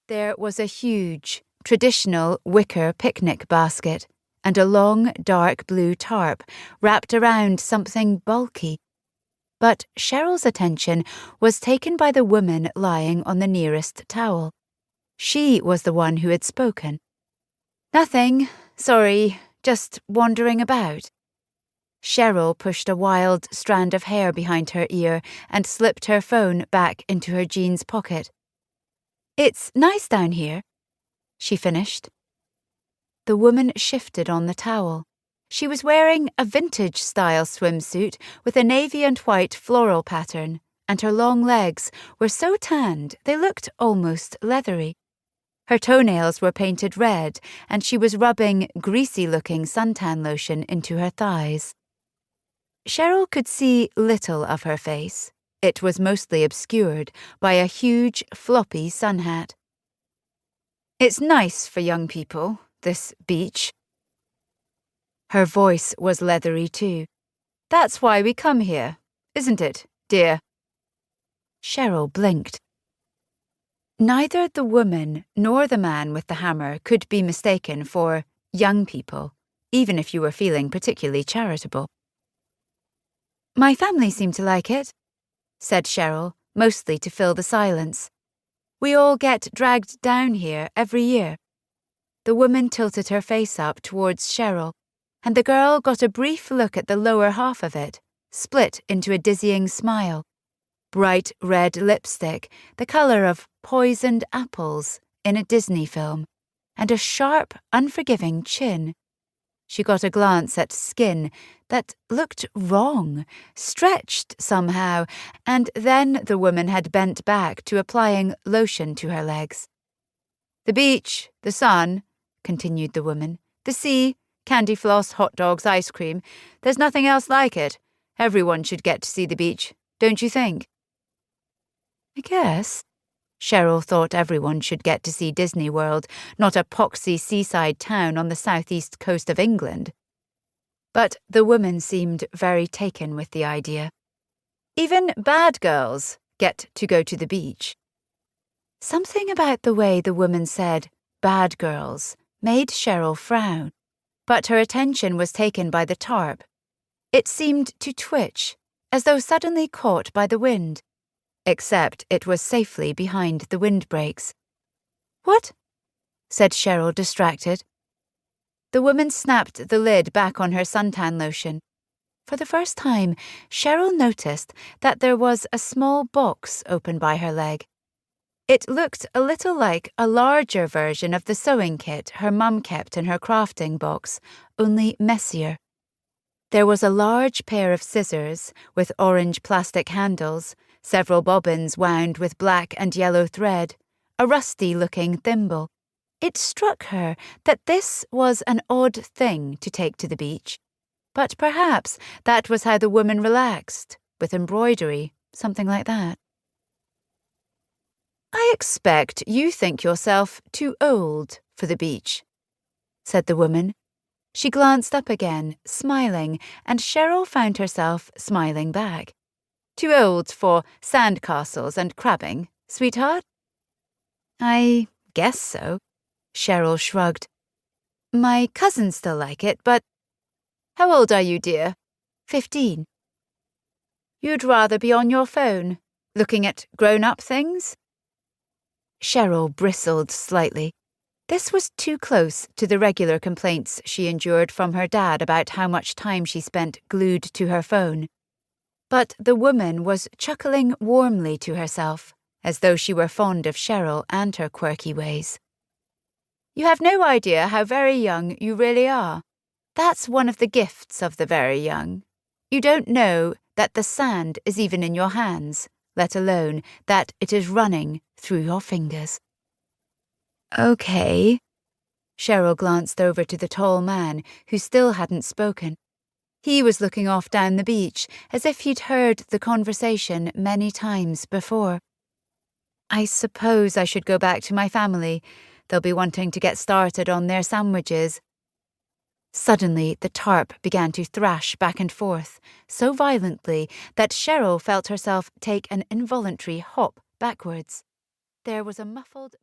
There was a huge, traditional wicker picnic basket and a long, dark blue tarp wrapped around something bulky. But Cheryl's attention was taken by the woman lying on the nearest towel. She was the one who had spoken. "Nothing, sorry, just wandering about." Cheryl pushed a wild strand of hair behind her ear and slipped her phone back into her jeans pocket. "It's nice down here," she finished. The woman shifted on the towel. She was wearing a vintage-style swimsuit with a navy and white floral pattern, and her long legs were so tanned they looked almost leathery. Her toenails were painted red, and she was rubbing greasy-looking suntan lotion into her thighs. Cheryl could see little of her face. It was mostly obscured by a huge, floppy sun hat. "It's nice for young people, this beach." Her voice was leathery too. "That's why we come here, isn't it, dear?" Cheryl blinked. Neither the woman nor the man with the hammer could be mistaken for young people, even if you were feeling particularly charitable. "My family seem to like it," said Cheryl, mostly to fill the silence. "We all get dragged down here every year." The woman tilted her face up towards Cheryl, and the girl got a brief look at the lower half of it, split into a dizzying smile. Bright red lipstick, the colour of poisoned apples in a Disney film, and a sharp, unforgiving chin. She got a glance at skin that looked wrong, stretched somehow, and then the woman had bent back to applying lotion to her legs. "The beach, the sun," continued the woman, "the sea, candy floss, hot dogs, ice cream. There's nothing else like it. Everyone should get to see the beach, don't you think?" I guess. Cheryl thought everyone should get to see Disney World, not a poxy seaside town on the southeast coast of England. But the woman seemed very taken with the idea. "Even bad girls get to go to the beach." Something about the way the woman said "bad girls" made Cheryl frown, but her attention was taken by the tarp. It seemed to twitch, as though suddenly caught by the wind. Except it was safely behind the windbreaks. "What?" said Cheryl, distracted. The woman snapped the lid back on her suntan lotion. For the first time, Cheryl noticed that there was a small box open by her leg. It looked a little like a larger version of the sewing kit her mum kept in her crafting box, only messier. There was a large pair of scissors with orange plastic handles, several bobbins wound with black and yellow thread, a rusty-looking thimble. It struck her that this was an odd thing to take to the beach, but perhaps that was how the woman relaxed, with embroidery, something like that. "I expect you think yourself too old for the beach," said the woman. She glanced up again, smiling, and Cheryl found herself smiling back. "Too old for sandcastles and crabbing, sweetheart?" "I guess so," Cheryl shrugged. "My cousins still like it, but—" "How old are you, dear?" 15. "You'd rather be on your phone, looking at grown-up things?" Cheryl bristled slightly. This was too close to the regular complaints she endured from her dad about how much time she spent glued to her phone. But the woman was chuckling warmly to herself, as though she were fond of Cheryl and her quirky ways. "You have no idea how very young you really are. That's one of the gifts of the very young. You don't know that the sand is even in your hands, let alone that it is running through your fingers." "Okay." Cheryl glanced over to the tall man, who still hadn't spoken. He was looking off down the beach, as if he'd heard the conversation many times before. "I suppose I should go back to my family. They'll be wanting to get started on their sandwiches." Suddenly, the tarp began to thrash back and forth, so violently that Cheryl felt herself take an involuntary hop backwards. There was a muffled